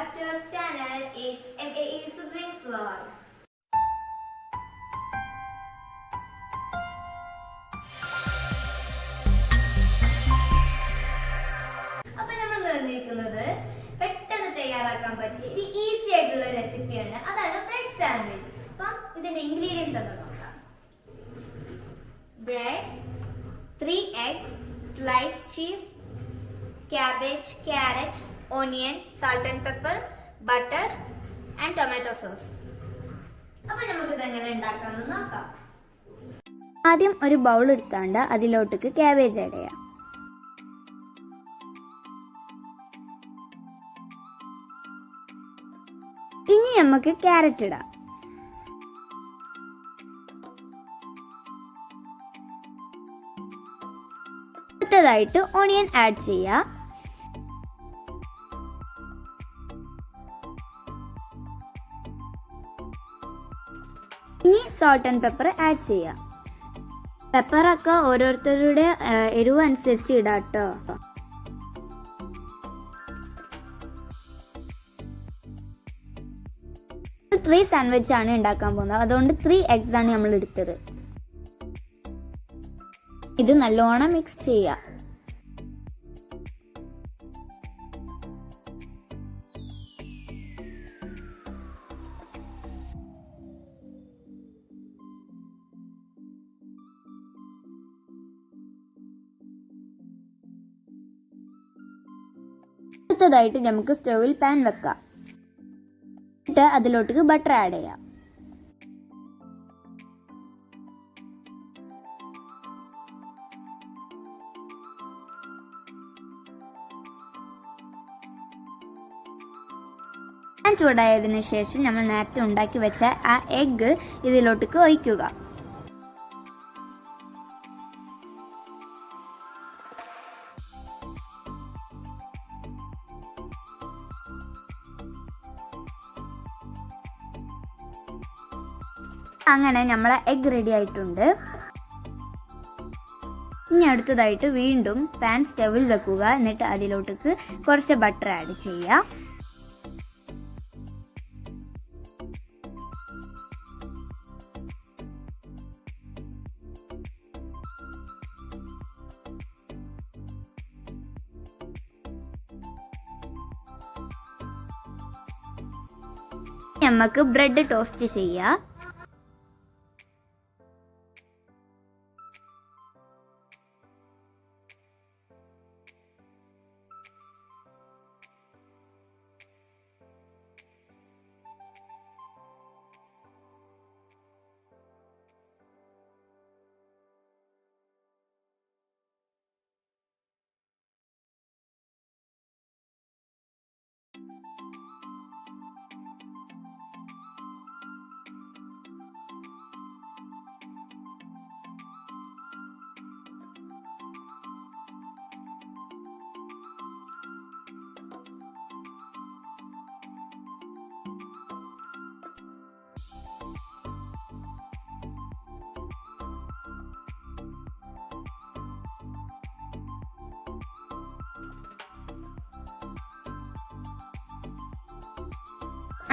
back to our channel. It's MAE Siblings Vlog. അപ്പോൾ നമ്മൾ വന്നിരിക്കുന്നത് പെട്ടെന്ന് തയ്യാറാക്കാൻ പറ്റിയ ഒരു ഈസി ആയിട്ടുള്ള റെസിപ്പിയാണ്. അതാണ് ബ്രെഡ് സാൻഡ്വിച്ച്. അപ്പോൾ ഇതിന്റെ ഇൻഗ്രീഡിയൻസ് എന്താ നോക്കാം. Bread, 3 eggs, sliced cheese, cabbage, carrot, onion, salt and pepper, butter and tomato sauce. അപ്പോൾ നമുക്ക് ഇത് എങ്ങനെ ഉണ്ടാക്കാമെന്ന് നോക്കാം. ആദ്യം ഒരു ബൗൾ എടുത്താണ്ട് അതിലോട്ടേക്ക് ക്യാബേജ് ആഡ് ചെയ്യാം. ഇനി നമുക്ക് ക്യാരറ്റ് ഇടാം. അടുത്തതായിട്ട് ഓണിയൻ ആഡ് ചെയ്യാം. ഇനി സോൾട്ട് ആൻഡ് പെപ്പർ ആഡ് ചെയ്യാം. പെപ്പറൊക്കെ ഓരോരുത്തരുടെ എരിവ് അനുസരിച്ച് ഇടാം കേട്ടോ. ത്രീ സാൻഡ്വിച്ച് ആണ് ഉണ്ടാക്കാൻ പോകുന്നത്, അതുകൊണ്ട് 3 eggs ആണ് നമ്മൾ എടുത്തത്. ഇത് നല്ലോണം മിക്സ് ചെയ്യാം. അടുത്തതായിട്ട് നമുക്ക് സ്റ്റൗവിൽ പാൻ വെക്കാം. എന്നിട്ട് അതിലോട്ടേക്ക് ബട്ടർ ആഡ് ചെയ്യാം. പാൻ ചൂടായതിനു ശേഷം നമ്മൾ നേരത്തെ ഉണ്ടാക്കി വെച്ച ആ എഗ്ഗ് ഇതിലോട്ടേക്ക് ഒഴിക്കുക. അങ്ങനെ നമ്മളെ എഗ് റെഡി ആയിട്ടുണ്ട്. ഇനി അടുത്തതായിട്ട് വീണ്ടും പാൻ സ്റ്റവിൽ വെക്കുക. എന്നിട്ട് അതിലോട്ടേക്ക് കുറച്ച് ബട്ടർ ആഡ് ചെയ്യുക. നമുക്ക് ബ്രെഡ് ടോസ്റ്റ് ചെയ്യാം.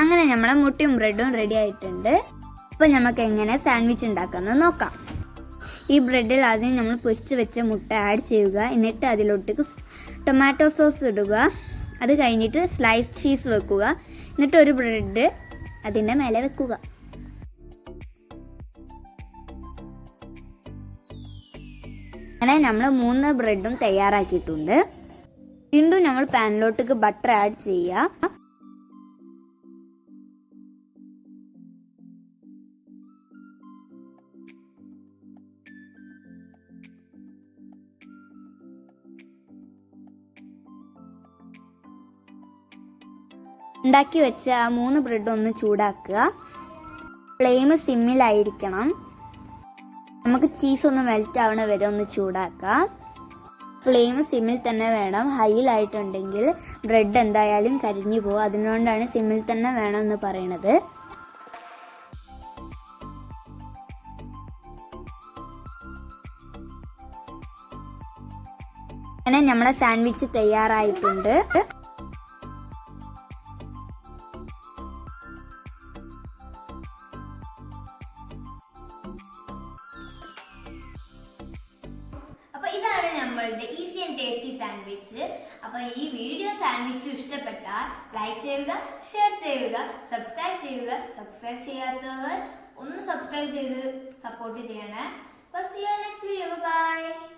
അങ്ങനെ നമ്മളെ മുട്ടയും ബ്രെഡും റെഡി ആയിട്ടുണ്ട്. അപ്പോൾ നമുക്ക് എങ്ങനെ സാൻഡ്വിച്ച് ഉണ്ടാക്കാമെന്ന് നോക്കാം. ഈ ബ്രെഡിൽ ആദ്യം നമ്മൾ പൊരിച്ച് വെച്ച മുട്ട ആഡ് ചെയ്യുക. എന്നിട്ട് അതിലോട്ടേക്ക് ടൊമാറ്റോ സോസ് ഇടുക. അത് കഴിഞ്ഞിട്ട് സ്ലൈസ് ചീസ് വെക്കുക. എന്നിട്ട് ഒരു ബ്രെഡ് അതിൻ്റെ മേലെ വെക്കുക. അങ്ങനെ നമ്മൾ 3 ബ്രെഡും തയ്യാറാക്കിയിട്ടുണ്ട്. വീണ്ടും നമ്മൾ പാനിലോട്ടേക്ക് ബട്ടർ ആഡ് ചെയ്യുക. ഉണ്ടാക്കി വെച്ച ആ 3 ബ്രെഡ് ഒന്ന് ചൂടാക്കുക. ഫ്ലെയിം സിമ്മിലായിരിക്കണം. നമുക്ക് ചീസ് ഒന്ന് മെൽറ്റ് ആവണ വരെ ഒന്ന് ചൂടാക്കുക. ഫ്ലെയിം സിമ്മിൽ തന്നെ വേണം. ഹൈയിലായിട്ടുണ്ടെങ്കിൽ ബ്രെഡ് എന്തായാലും കരിഞ്ഞു പോകും. അതുകൊണ്ടാണ് സിമ്മിൽ തന്നെ വേണം എന്ന് പറയുന്നത്. അങ്ങനെ നമ്മുടെ സാൻഡ്വിച്ച് തയ്യാറായിട്ടുണ്ട്. നമ്മളുടെ ഈസി ആൻഡ് ടേസ്റ്റി സാൻഡ്വിച്ച്. അപ്പോൾ ഈ വീഡിയോ സാൻഡ്വിച്ച് ഇഷ്ടപ്പെട്ടാൽ ലൈക്ക് ചെയ്യുക, ഷെയർ ചെയ്യുക, സബ്സ്ക്രൈബ് ചെയ്യുക. സബ്സ്ക്രൈബ് ചെയ്യാത്തവർ ഒന്ന് സബ്സ്ക്രൈബ് ചെയ്ത് സപ്പോർട്ട് ചെയ്യണേ. അപ്പോൾ see you next video. Bye.